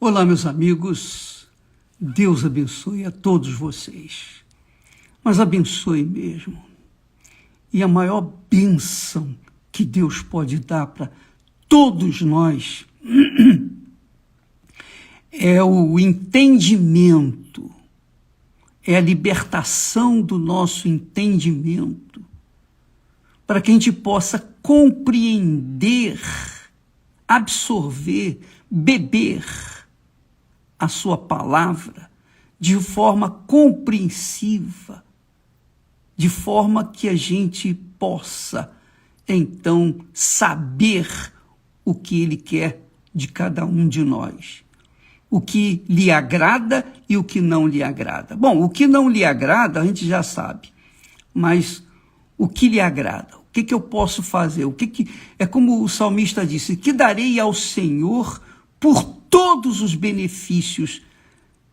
Olá, meus amigos, Deus abençoe a todos vocês, mas abençoe mesmo. E a maior bênção que Deus pode dar para todos nós é o entendimento, é a libertação do nosso entendimento, para que a gente possa compreender, absorver, beber a sua palavra de forma compreensiva, de forma que a gente possa, então, saber o que Ele quer de cada um de nós. O que lhe agrada e o que não lhe agrada. Bom, o que não lhe agrada a gente já sabe, mas o que lhe agrada? O que eu posso fazer? É como o salmista disse, que darei ao Senhor por todos os benefícios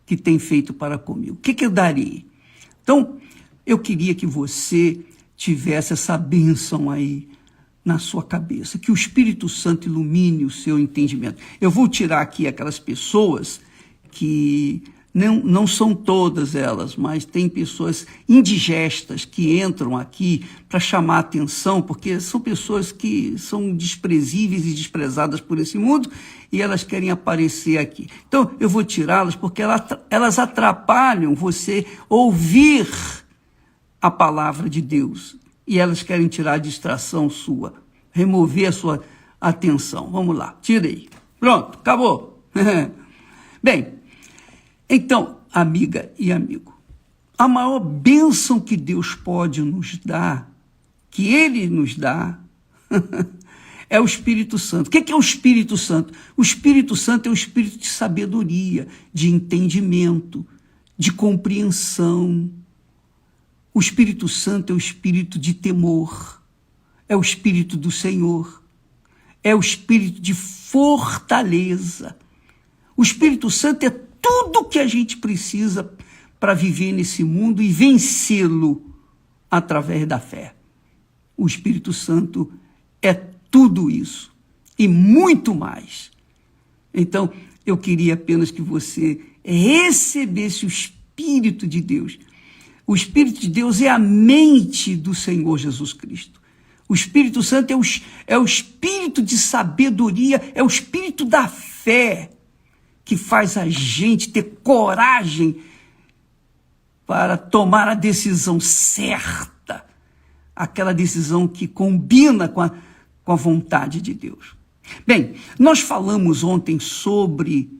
que tem feito para comigo. O que eu darei? Então, eu queria que você tivesse essa bênção aí na sua cabeça, que o Espírito Santo ilumine o seu entendimento. Eu vou tirar aqui aquelas pessoas que não são todas elas, mas tem pessoas indigestas que entram aqui para chamar a atenção, porque são pessoas que são desprezíveis e desprezadas por esse mundo e elas querem aparecer aqui. Então, eu vou tirá-las porque elas atrapalham você ouvir a palavra de Deus. E elas querem tirar a distração sua, remover a sua atenção. Vamos lá, tirei. Pronto, acabou. Bem, então, amiga e amigo, a maior bênção que Deus pode nos dar, que Ele nos dá, é o Espírito Santo. O que é o Espírito Santo? O Espírito Santo é o espírito de sabedoria, de entendimento, de compreensão. O Espírito Santo é o espírito de temor, é o espírito do Senhor, é o espírito de fortaleza. O Espírito Santo é tudo que a gente precisa para viver nesse mundo e vencê-lo através da fé. O Espírito Santo é tudo isso e muito mais. Então, eu queria apenas que você recebesse o Espírito de Deus. O Espírito de Deus é a mente do Senhor Jesus Cristo. O Espírito Santo é o espírito de sabedoria, é o espírito da fé, que faz a gente ter coragem para tomar a decisão certa, aquela decisão que combina com a vontade de Deus. Bem, nós falamos ontem sobre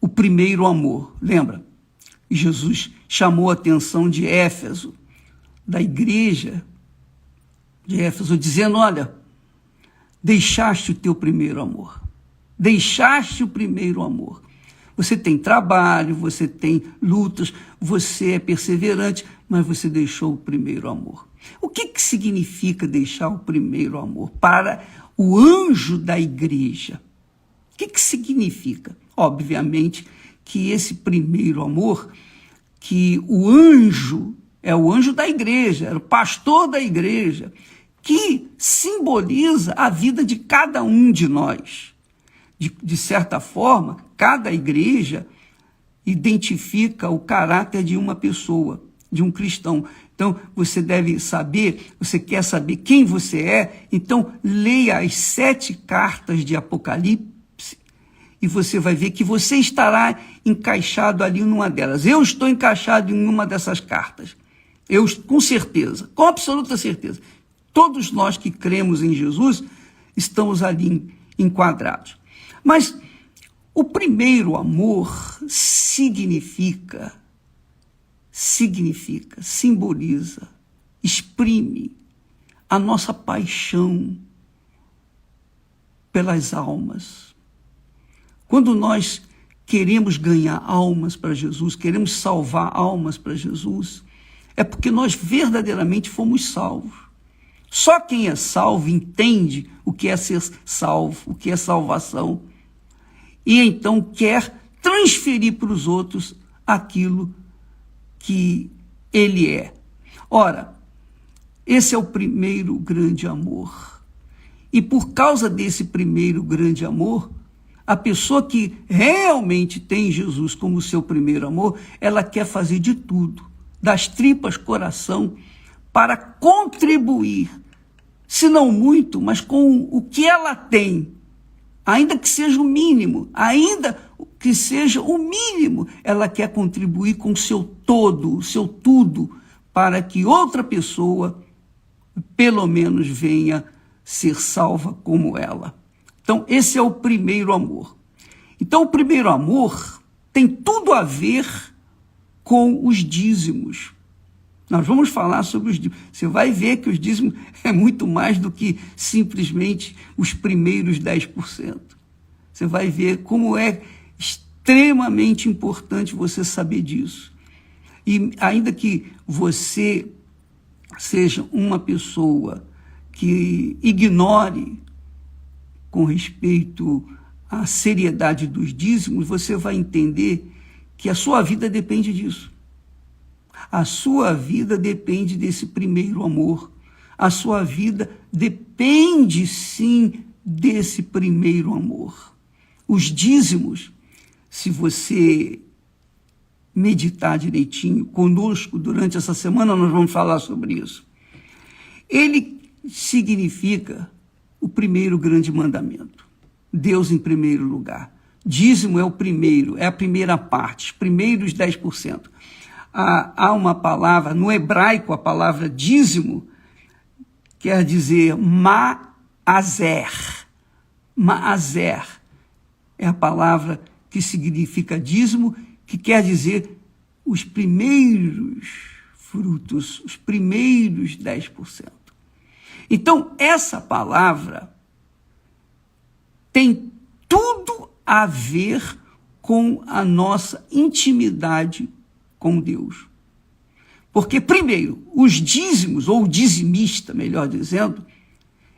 o primeiro amor, lembra? E Jesus chamou a atenção de Éfeso, da igreja de Éfeso, dizendo, olha, deixaste o teu primeiro amor, deixaste o primeiro amor. Você tem trabalho, você tem lutas, você é perseverante, mas você deixou o primeiro amor. O que significa deixar o primeiro amor para o anjo da igreja? O que significa? Obviamente que esse primeiro amor, que o anjo, é o anjo da igreja, era o pastor da igreja, que simboliza a vida de cada um de nós. De certa forma, cada igreja identifica o caráter de uma pessoa, de um cristão. Então, você deve saber, você quer saber quem você é, então leia as 7 cartas de Apocalipse e você vai ver que você estará encaixado ali numa delas. Eu estou encaixado em uma dessas cartas. Eu, com certeza, com absoluta certeza. Todos nós que cremos em Jesus estamos ali enquadrados. Mas o primeiro amor simboliza, exprime a nossa paixão pelas almas. Quando nós queremos ganhar almas para Jesus, queremos salvar almas para Jesus, é porque nós verdadeiramente fomos salvos. Só quem é salvo entende o que é ser salvo, o que é salvação, e então quer transferir para os outros aquilo que ele é. Ora, esse é o primeiro grande amor. E por causa desse primeiro grande amor, A pessoa que realmente tem Jesus como seu primeiro amor, ela quer fazer de tudo, das tripas coração, para contribuir, se não muito, mas com o que ela tem, ainda que seja o mínimo, ela quer contribuir com o seu todo, o seu tudo, para que outra pessoa, pelo menos, venha ser salva como ela. Então, esse é o primeiro amor. Então, o primeiro amor tem tudo a ver com os dízimos. Nós vamos falar sobre os dízimos. Você vai ver que os dízimos é muito mais do que simplesmente os primeiros 10%. Você vai ver como é extremamente importante você saber disso. E ainda que você seja uma pessoa que ignore com respeito à seriedade dos dízimos, você vai entender que a sua vida depende disso. A sua vida depende desse primeiro amor. A sua vida depende, sim, desse primeiro amor. Os dízimos, se você meditar direitinho conosco durante essa semana, nós vamos falar sobre isso. Ele significa o primeiro grande mandamento. Deus em primeiro lugar. Dízimo é o primeiro, é a primeira parte, os primeiros 10%. Há uma palavra, no hebraico, a palavra dízimo quer dizer ma'azer. Ma'azer é a palavra que significa dízimo, que quer dizer os primeiros frutos, os primeiros 10%. Então, essa palavra tem tudo a ver com a nossa intimidade com Deus. Porque, primeiro, os dízimos, ou o dizimista, melhor dizendo,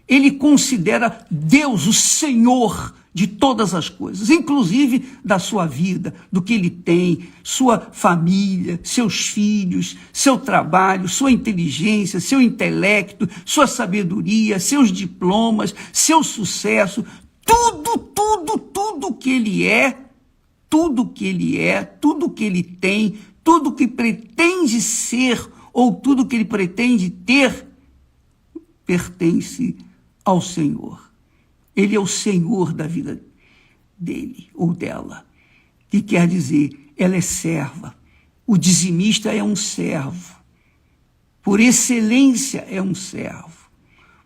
ele considera Deus o Senhor de todas as coisas, inclusive da sua vida, do que ele tem, sua família, seus filhos, seu trabalho, sua inteligência, seu intelecto, sua sabedoria, seus diplomas, seu sucesso, tudo que ele é, tudo que ele tem, tudo que pretende ser ou tudo que ele pretende ter, pertence ao Senhor. Ele é o Senhor da vida dele ou dela. Que quer dizer, ela é serva. O dizimista é um servo. Por excelência é um servo.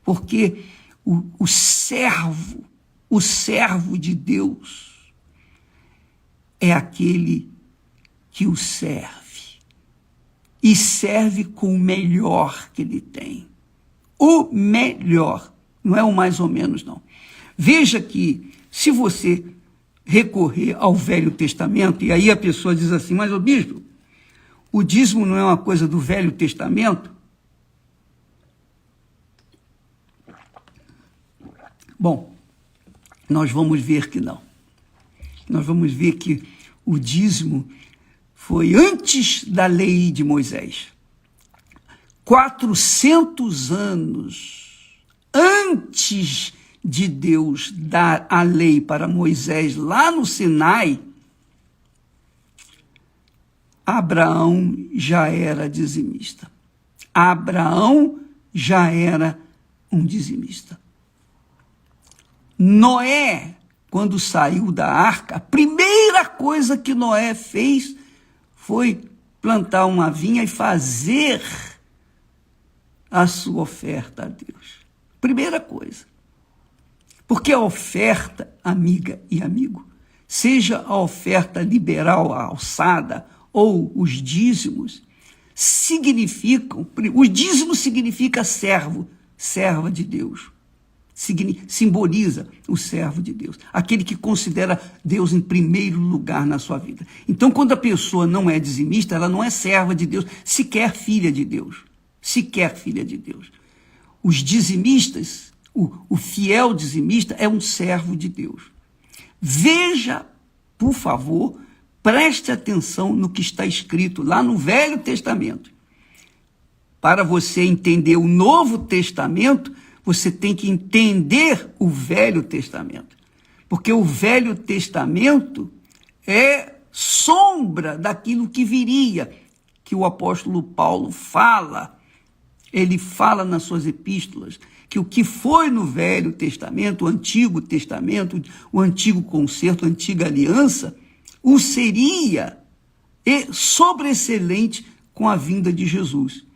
Porque o servo de Deus é aquele que o serve. E serve com o melhor que ele tem. O melhor. Não é o mais ou menos, não. Veja que, se você recorrer ao Velho Testamento, e aí a pessoa diz assim, mas, ô bispo, o dízimo não é uma coisa do Velho Testamento? Bom, nós vamos ver que não. Nós vamos ver que o dízimo foi antes da lei de Moisés. 400 anos antes de Deus dar a lei para Moisés lá no Sinai, Abraão já era dizimista. Abraão já era um dizimista. Noé, quando saiu da arca, a primeira coisa que Noé fez foi plantar uma vinha e fazer a sua oferta a Deus. Primeira coisa. Porque a oferta, amiga e amigo, seja a oferta liberal, a alçada, ou os dízimos, o dízimo significa servo, serva de Deus. Simboliza o servo de Deus, aquele que considera Deus em primeiro lugar na sua vida. Então, quando a pessoa não é dizimista, ela não é serva de Deus, sequer filha de Deus. Sequer filha de Deus. Os dizimistas, o fiel dizimista é um servo de Deus. Veja, por favor, preste atenção no que está escrito lá no Velho Testamento. Para você entender o Novo Testamento, você tem que entender o Velho Testamento. Porque o Velho Testamento é sombra daquilo que viria, que o apóstolo Paulo fala. Ele fala nas suas epístolas que o que foi no Velho Testamento, o Antigo Testamento, o Antigo Concerto, a Antiga Aliança, o seria sobreexcelente com a vinda de Jesus.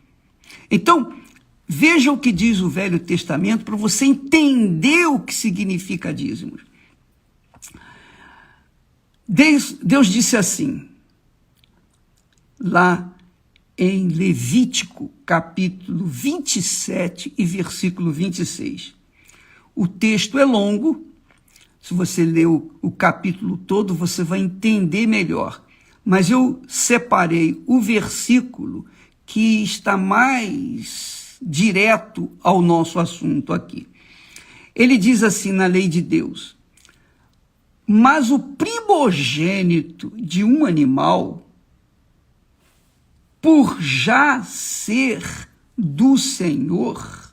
Então, veja o que diz o Velho Testamento para você entender o que significa dízimos. Deus disse assim, lá em Levítico, capítulo 27 e versículo 26. O texto é longo, se você ler o capítulo todo, você vai entender melhor. Mas eu separei o versículo que está mais direto ao nosso assunto aqui. Ele diz assim na lei de Deus: mas o primogênito de um animal, por já ser do Senhor,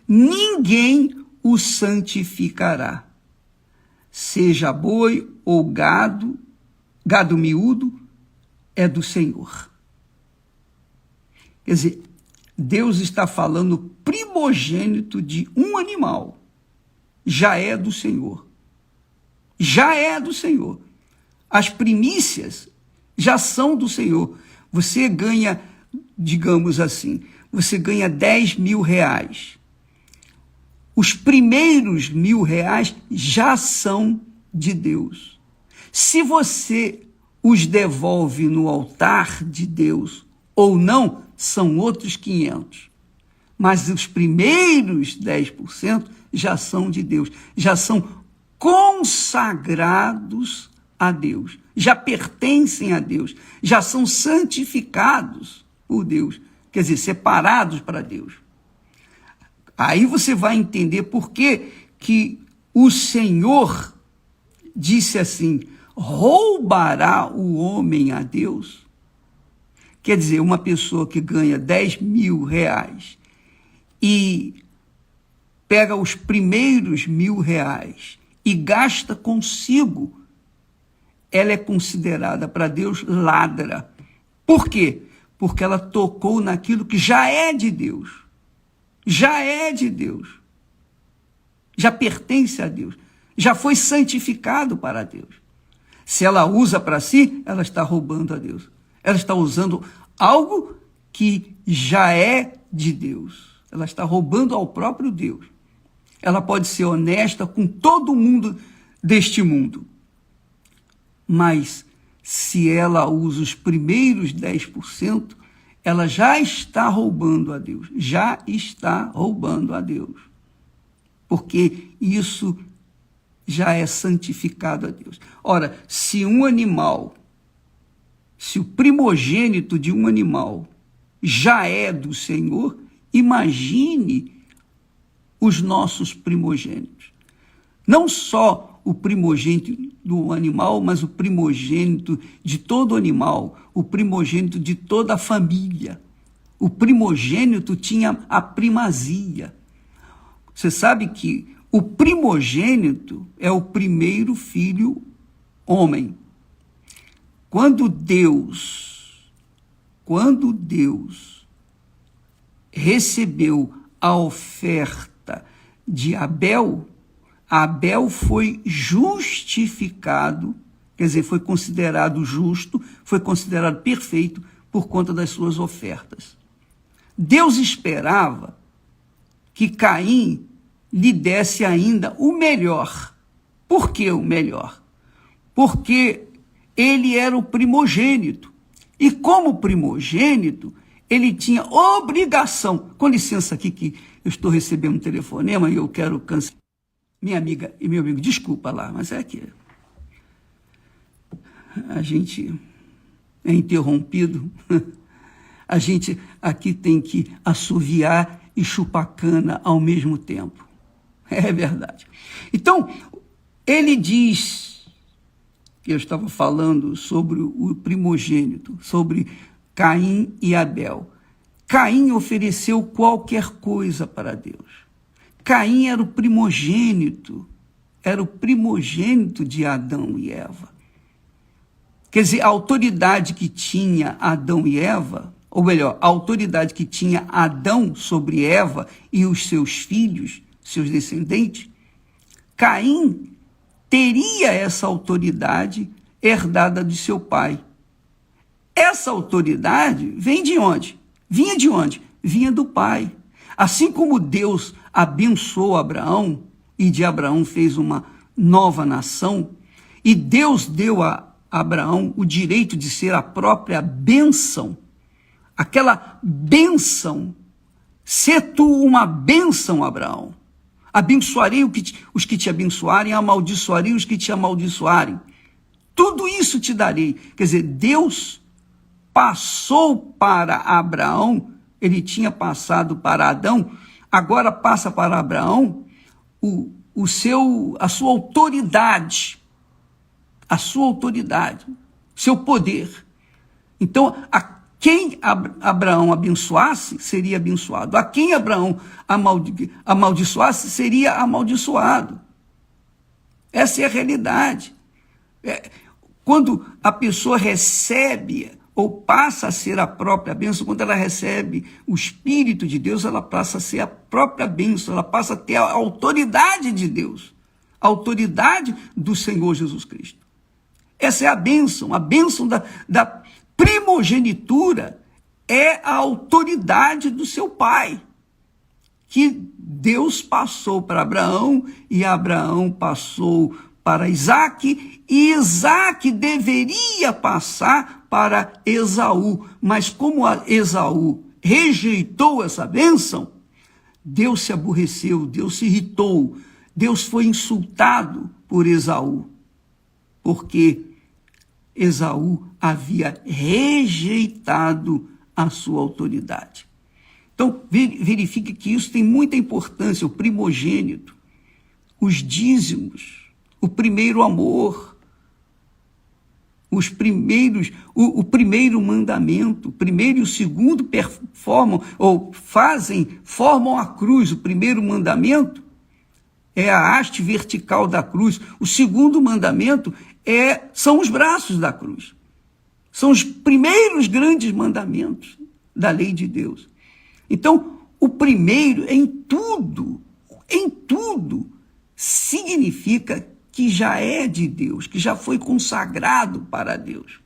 ninguém o santificará. Seja boi ou gado miúdo, é do Senhor. Quer dizer, Deus está falando primogênito de um animal. Já é do Senhor. Já é do Senhor. As primícias já são do Senhor. Você ganha, digamos assim, você ganha 10 mil reais. Os primeiros R$1.000 já são de Deus. Se você os devolve no altar de Deus ou não, são outros 500. Mas os primeiros 10% já são de Deus, já são consagrados a Deus, já pertencem a Deus, já são santificados por Deus, quer dizer, separados para Deus. Aí você vai entender por que o Senhor disse assim: roubará o homem a Deus? Quer dizer, uma pessoa que ganha 10 mil reais e pega os primeiros R$1.000 e gasta consigo, ela é considerada para Deus ladra. Por quê? Porque ela tocou naquilo que já é de Deus. Já é de Deus. Já pertence a Deus. Já foi santificado para Deus. Se ela usa para si, ela está roubando a Deus. Ela está usando algo que já é de Deus. Ela está roubando ao próprio Deus. Ela pode ser honesta com todo mundo deste mundo. Mas se ela usa os primeiros 10%, ela já está roubando a Deus. Já está roubando a Deus. Porque isso já é santificado a Deus. Ora, se o primogênito de um animal já é do Senhor, imagine os nossos primogênitos. Não só o primogênito do animal, mas o primogênito de todo animal, o primogênito de toda a família. O primogênito tinha a primazia. Você sabe que o primogênito é o primeiro filho homem. Quando Deus recebeu a oferta de Abel, Abel foi justificado, quer dizer, foi considerado justo, foi considerado perfeito por conta das suas ofertas. Deus esperava que Caim lhe desse ainda o melhor. Por que o melhor? Porque ele era o primogênito. E como primogênito, ele tinha obrigação. Com licença aqui que eu estou recebendo um telefonema e eu quero cancelar. Minha amiga e meu amigo, desculpa lá, mas é que a gente é interrompido. A gente aqui tem que assoviar e chupar cana ao mesmo tempo. É verdade. Então, ele diz, eu estava falando sobre o primogênito, sobre Caim e Abel. Caim ofereceu qualquer coisa para Deus. Caim era o primogênito de Adão e Eva. Quer dizer, a autoridade que tinha Adão e Eva, ou melhor, a autoridade que tinha Adão sobre Eva e os seus filhos, seus descendentes, Caim teria essa autoridade herdada de seu pai. Essa autoridade vem de onde? Vinha de onde? Vinha do pai. Assim como Deus abençoou Abraão, e de Abraão fez uma nova nação, e Deus deu a Abraão o direito de ser a própria bênção, aquela bênção, sê tu uma bênção, Abraão. Abençoarei os que te abençoarem, amaldiçoarei os que te amaldiçoarem. Tudo isso te darei. Quer dizer, Deus passou para Abraão, ele tinha passado para Adão, agora passa para Abraão a sua autoridade, seu poder. Então, a quem Abraão abençoasse, seria abençoado. A quem Abraão amaldiçoasse, seria amaldiçoado. Essa é a realidade. Quando a pessoa recebe ou passa a ser a própria bênção, quando ela recebe o Espírito de Deus, ela passa a ser a própria bênção, ela passa a ter a autoridade de Deus, a autoridade do Senhor Jesus Cristo. Essa é a bênção da primogenitura, é a autoridade do seu pai, que Deus passou para Abraão, e Abraão passou para Isaque, e Isaque deveria passar para Esaú. Mas como Esaú rejeitou essa bênção, Deus se aborreceu, Deus se irritou, Deus foi insultado por Esaú, porque Esaú havia rejeitado a sua autoridade. Então, verifique que isso tem muita importância, o primogênito, os dízimos, o primeiro amor, o primeiro mandamento, o primeiro e o segundo formam a cruz. O primeiro mandamento é a haste vertical da cruz. O segundo mandamento são os braços da cruz. São os primeiros grandes mandamentos da lei de Deus. Então, o primeiro em tudo, significa que já é de Deus, que já foi consagrado para Deus.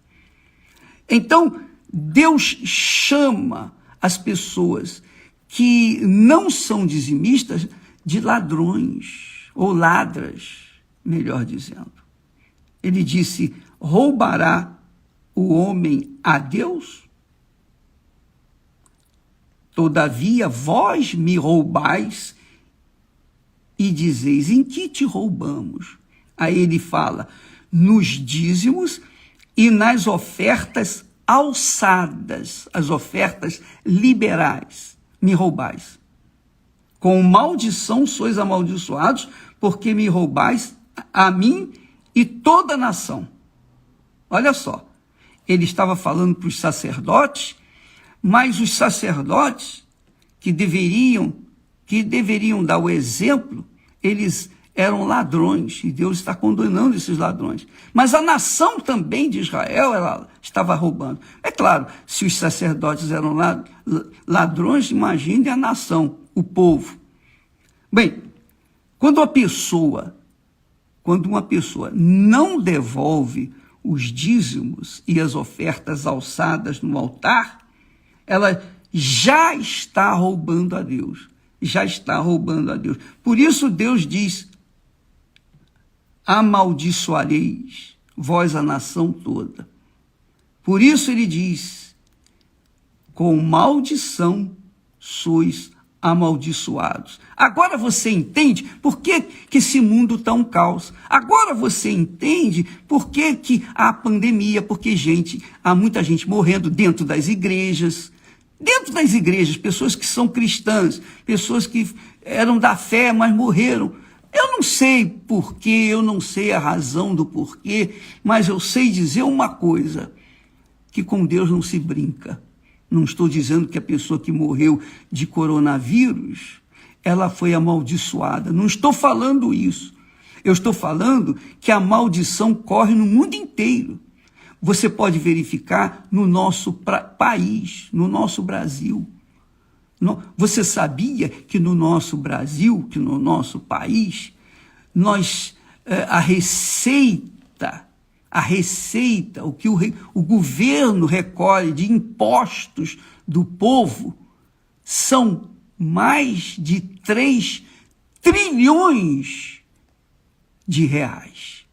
Então, Deus chama as pessoas que não são dizimistas de ladrões, ou ladras, melhor dizendo. Ele disse: roubará o homem a Deus? Todavia, vós me roubais e dizeis: em que te roubamos? Aí ele fala: nos dízimos e nas ofertas alçadas, as ofertas liberais, me roubais. Com maldição sois amaldiçoados, porque me roubais a mim e toda a nação. Olha só, ele estava falando para os sacerdotes, mas os sacerdotes que deveriam dar o exemplo, eles eram ladrões, e Deus está condenando esses ladrões. Mas a nação também de Israel, ela estava roubando. É claro, se os sacerdotes eram ladrões, imagine a nação, o povo. Bem, quando uma pessoa não devolve os dízimos e as ofertas alçadas no altar, ela já está roubando a Deus. Por isso Deus diz: amaldiçoareis vós a nação toda. Por isso ele diz: com maldição sois amaldiçoados. Agora você entende por que esse mundo está um caos. Agora você entende por que há pandemia, porque há muita gente morrendo dentro das igrejas. Pessoas que são cristãs, pessoas que eram da fé, mas morreram. Eu não sei porquê, eu não sei a razão do porquê, mas eu sei dizer uma coisa, que com Deus não se brinca. Não estou dizendo que a pessoa que morreu de coronavírus, ela foi amaldiçoada. Não estou falando isso. Eu estou falando que a maldição corre no mundo inteiro. Você pode verificar no nosso país, no nosso Brasil. Você sabia que no nosso Brasil, que no nosso país, a receita, o que o governo recolhe de impostos do povo são mais de 3 trilhões de reais.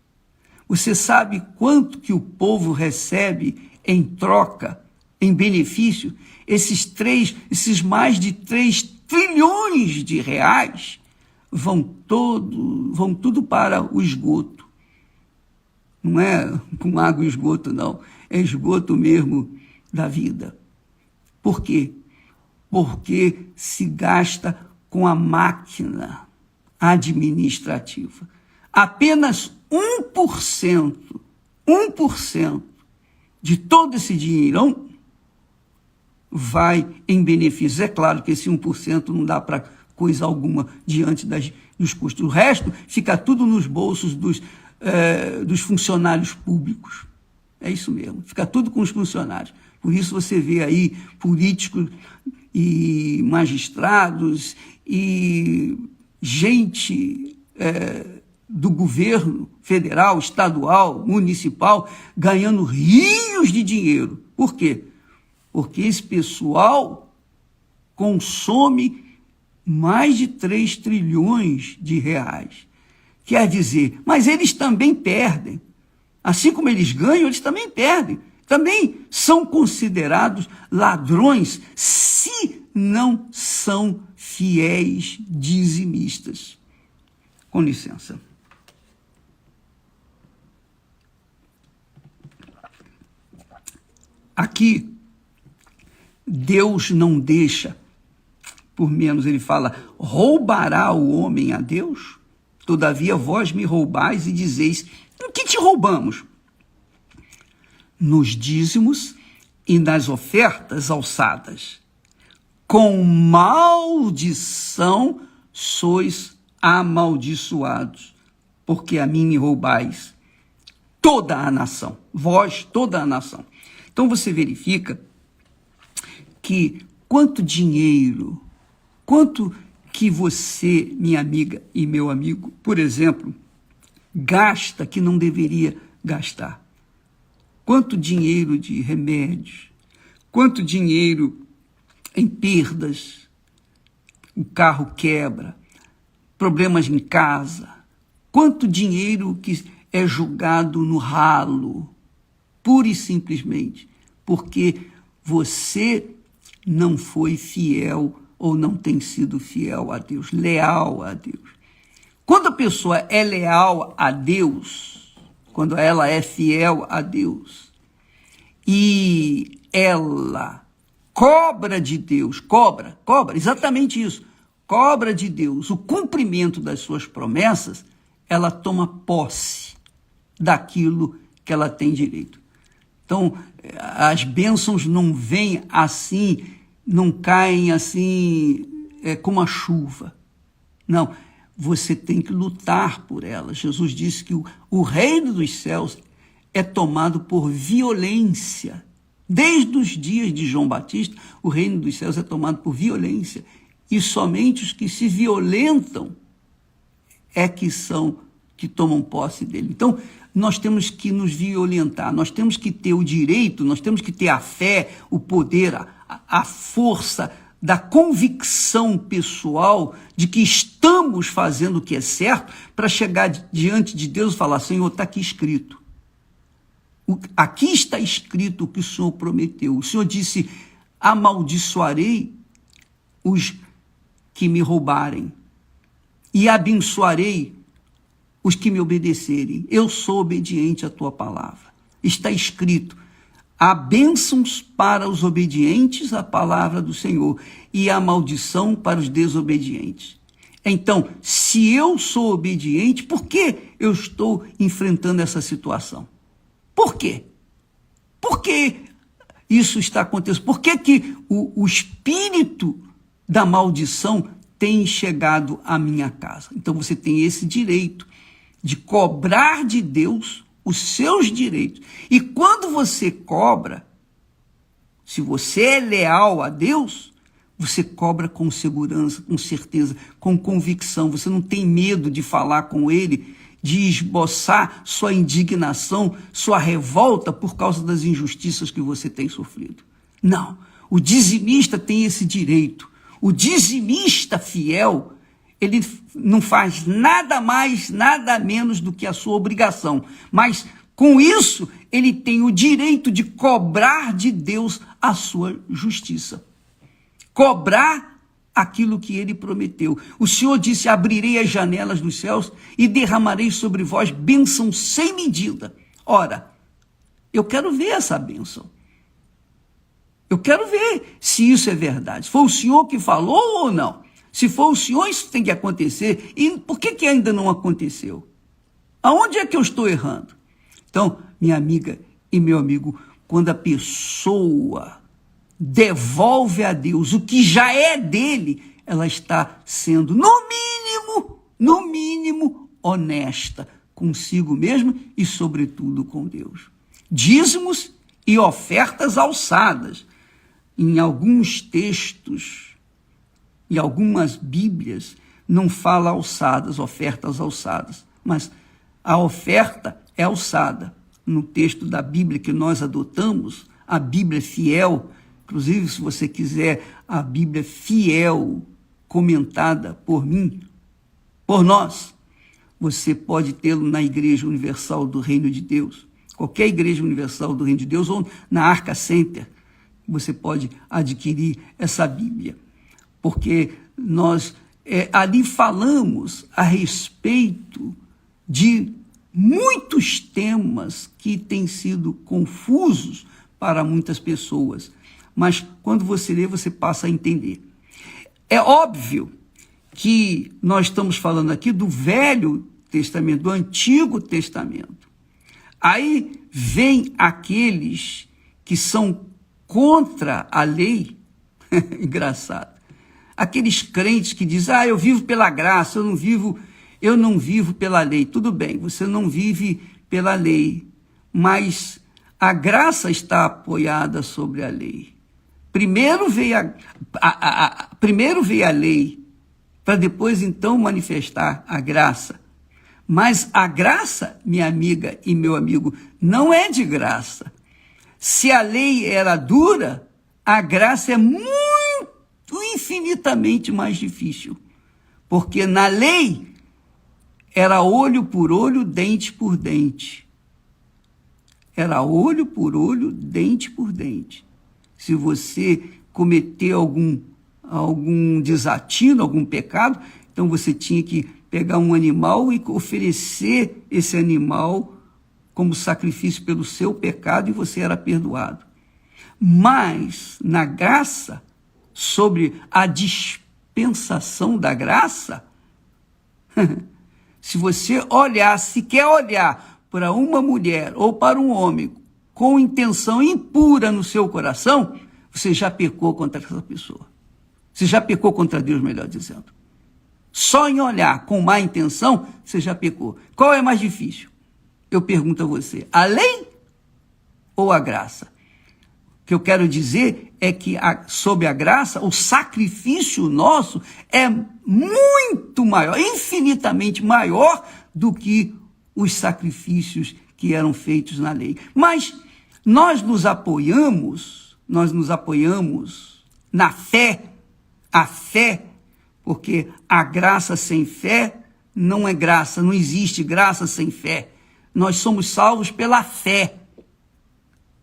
Você sabe quanto que o povo recebe em troca, em benefício? Esses mais de 3 trilhões de reais vão tudo para o esgoto. Não é com água e esgoto, não. É esgoto mesmo da vida. Por quê? Porque se gasta com a máquina administrativa. Apenas 1% de todo esse dinheirão vai em benefício. É claro que esse 1% não dá para coisa alguma diante dos custos. O resto fica tudo nos bolsos dos funcionários públicos. É isso mesmo, fica tudo com os funcionários. Por isso você vê aí políticos e magistrados e gente do governo federal, estadual, municipal, ganhando rios de dinheiro. Por quê? Porque esse pessoal consome mais de 3 trilhões de reais. Quer dizer, mas eles também perdem. Assim como eles ganham, eles também perdem. Também são considerados ladrões se não são fiéis dizimistas. Com licença. Aqui, Deus não deixa, por menos ele fala, roubará o homem a Deus? Todavia vós me roubais e dizeis, o que te roubamos? Nos dízimos e nas ofertas alçadas. Com maldição sois amaldiçoados, porque a mim me roubais toda a nação, vós, toda a nação. Então você verifica que quanto dinheiro, quanto que você, minha amiga e meu amigo, por exemplo, gasta que não deveria gastar. Quanto dinheiro de remédios, quanto dinheiro em perdas, o carro quebra, problemas em casa, quanto dinheiro que é jogado no ralo, pura e simplesmente, porque você não foi fiel ou não tem sido fiel a Deus, leal a Deus. Quando a pessoa é leal a Deus, quando ela é fiel a Deus, e ela cobra de Deus, cobra, exatamente isso, cobra de Deus o cumprimento das suas promessas, ela toma posse daquilo que ela tem direito. Então, as bênçãos não vêm assim, não caem assim como a chuva. Não, você tem que lutar por elas. Jesus disse que o reino dos céus é tomado por violência. Desde os dias de João Batista, o reino dos céus é tomado por violência. E somente os que se violentam é que tomam posse dele. Então, nós temos que nos violentar, nós temos que ter o direito, nós temos que ter a fé, o poder, a força da convicção pessoal de que estamos fazendo o que é certo para chegar diante de Deus e falar, Senhor, está aqui escrito. Aqui está escrito o que o Senhor prometeu. O Senhor disse, amaldiçoarei os que me roubarem e abençoarei os que me obedecerem. Eu sou obediente à tua palavra. Está escrito, há bênçãos para os obedientes à palavra do Senhor e a maldição para os desobedientes. Então, se eu sou obediente, por que eu estou enfrentando essa situação? Por quê? Por que isso está acontecendo? Por que o espírito da maldição tem chegado à minha casa. Então você tem esse direito de cobrar de Deus os seus direitos. E quando você cobra, se você é leal a Deus, você cobra com segurança, com certeza, com convicção. Você não tem medo de falar com Ele, de esboçar sua indignação, sua revolta por causa das injustiças que você tem sofrido. Não, o dizimista tem esse direito. O dizimista fiel, ele não faz nada mais, nada menos do que a sua obrigação. Mas, com isso, ele tem o direito de cobrar de Deus a sua justiça. Cobrar aquilo que ele prometeu. O Senhor disse: abrirei as janelas dos céus e derramarei sobre vós bênção sem medida. Ora, eu quero ver essa bênção. Eu quero ver se isso é verdade. Foi o Senhor que falou ou não? Se for o Senhor, isso tem que acontecer. E por que ainda não aconteceu? Aonde é que eu estou errando? Então, minha amiga e meu amigo, quando a pessoa devolve a Deus o que já é dele, ela está sendo, no mínimo, honesta consigo mesma e, sobretudo, com Deus. Dízimos e ofertas alçadas. Em alguns textos, em algumas Bíblias, não fala alçadas, ofertas alçadas, mas a oferta é alçada. No texto da Bíblia que nós adotamos, a Bíblia fiel, inclusive se você quiser a Bíblia fiel, comentada por mim, por nós, você pode tê-lo na Igreja Universal do Reino de Deus, qualquer Igreja Universal do Reino de Deus, ou na Arca Center, você pode adquirir essa Bíblia, porque nós ali falamos a respeito de muitos temas que têm sido confusos para muitas pessoas, mas quando você lê, você passa a entender. É óbvio que nós estamos falando aqui do Velho Testamento, do Antigo Testamento. Aí vem aqueles que são contra a lei, engraçado, aqueles crentes que dizem: eu vivo pela graça, eu não vivo pela lei. Tudo bem, você não vive pela lei, mas a graça está apoiada sobre a lei. Primeiro veio a lei, para depois então manifestar a graça. Mas a graça, minha amiga e meu amigo, não é de graça. Se a lei era dura, a graça é infinitamente mais difícil. Porque na lei era olho por olho, dente por dente. Era olho por olho, dente por dente. Se você cometer algum desatino, algum pecado, então você tinha que pegar um animal e oferecer esse animal como sacrifício pelo seu pecado, e você era perdoado. Mas, na graça, sobre a dispensação da graça, se você olhar, se quer olhar para uma mulher ou para um homem com intenção impura no seu coração, você já pecou contra essa pessoa. Você já pecou contra Deus, melhor dizendo. Só em olhar com má intenção, você já pecou. Qual é mais difícil? Eu pergunto a você, a lei ou a graça? O que eu quero dizer é que, sob a graça, o sacrifício nosso é muito maior, infinitamente maior do que os sacrifícios que eram feitos na lei. Mas nós nos apoiamos na fé, a fé, porque a graça sem fé não é graça, não existe graça sem fé. Nós somos salvos pela fé.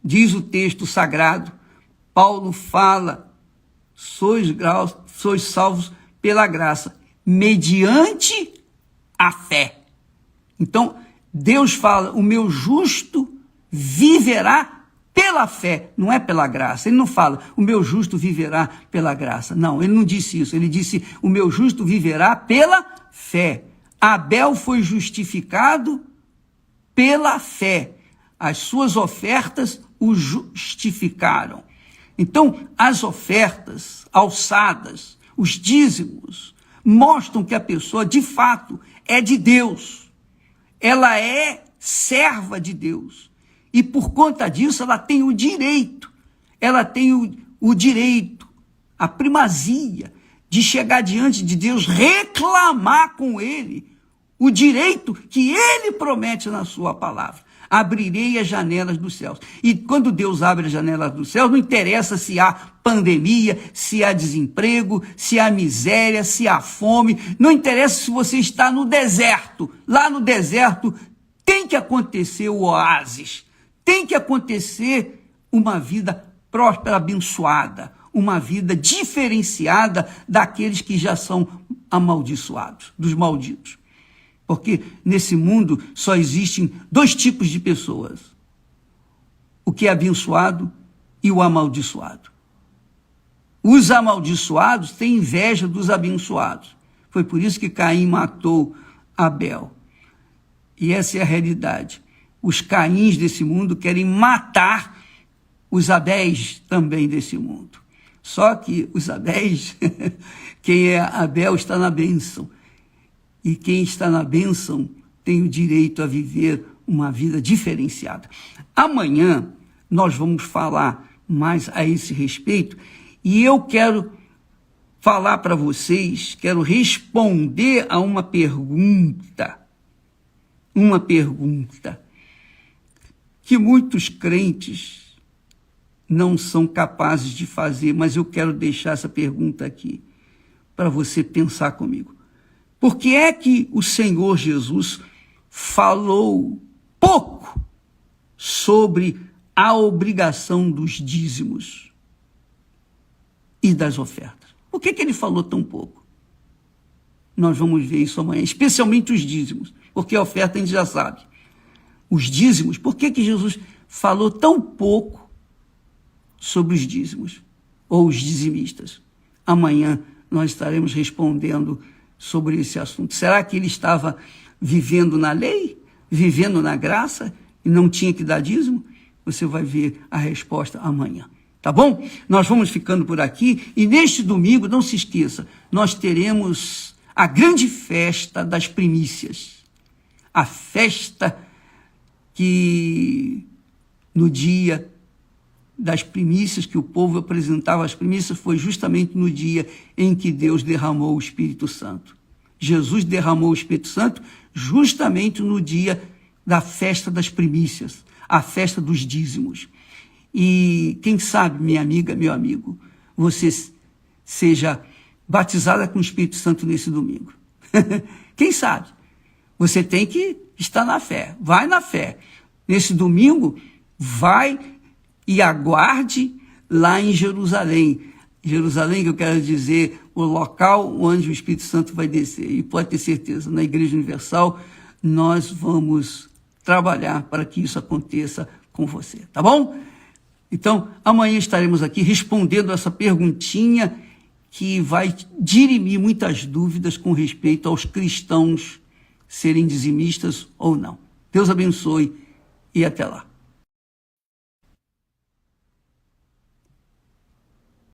Diz o texto sagrado, Paulo fala, sois salvos pela graça, mediante a fé. Então, Deus fala, o meu justo viverá pela fé, não é pela graça. Ele não fala, o meu justo viverá pela graça. Não, ele não disse isso. Ele disse, o meu justo viverá pela fé. Abel foi justificado pela fé. As suas ofertas o justificaram. Então, as ofertas alçadas, os dízimos, mostram que a pessoa, de fato, é de Deus. Ela é serva de Deus. E por conta disso, ela tem o direito, a primazia de chegar diante de Deus, reclamar com Ele o direito que Ele promete na sua palavra. Abrirei as janelas dos céus. E quando Deus abre as janelas dos céus, não interessa se há pandemia, se há desemprego, se há miséria, se há fome, não interessa se você está no deserto. Lá no deserto tem que acontecer o oásis, tem que acontecer uma vida próspera, abençoada, uma vida diferenciada daqueles que já são amaldiçoados, dos malditos. Porque nesse mundo só existem dois tipos de pessoas: o que é abençoado e o amaldiçoado. Os amaldiçoados têm inveja dos abençoados. Foi por isso que Caim matou Abel. E essa é a realidade. Os Caíns desse mundo querem matar os Abéis também desse mundo. Só que os Abéis, quem é Abel está na bênção. E quem está na bênção tem o direito a viver uma vida diferenciada. Amanhã nós vamos falar mais a esse respeito e eu quero falar para vocês, quero responder a uma pergunta que muitos crentes não são capazes de fazer, mas eu quero deixar essa pergunta aqui para você pensar comigo. Por que é que o Senhor Jesus falou pouco sobre a obrigação dos dízimos e das ofertas? Por que ele falou tão pouco? Nós vamos ver isso amanhã, especialmente os dízimos, porque a oferta a gente já sabe. Os dízimos, por que Jesus falou tão pouco sobre os dízimos ou os dizimistas? Amanhã nós estaremos respondendo sobre esse assunto. Será que ele estava vivendo na lei, vivendo na graça e não tinha que dar dízimo? Você vai ver a resposta amanhã, tá bom? Nós vamos ficando por aqui e neste domingo, não se esqueça, nós teremos a grande festa das primícias. A festa que no dia das primícias, que o povo apresentava as primícias, foi justamente no dia em que Deus derramou o Espírito Santo. Jesus derramou o Espírito Santo justamente no dia da festa das primícias, a festa dos dízimos. E quem sabe, minha amiga, meu amigo, você seja batizada com o Espírito Santo nesse domingo. Quem sabe? Você tem que estar na fé, vai na fé. Nesse domingo, vai e aguarde lá em Jerusalém. Jerusalém, que eu quero dizer, o local onde o Espírito Santo vai descer. E pode ter certeza, na Igreja Universal, nós vamos trabalhar para que isso aconteça com você, tá bom? Então, amanhã estaremos aqui respondendo essa perguntinha que vai dirimir muitas dúvidas com respeito aos cristãos serem dizimistas ou não. Deus abençoe e até lá.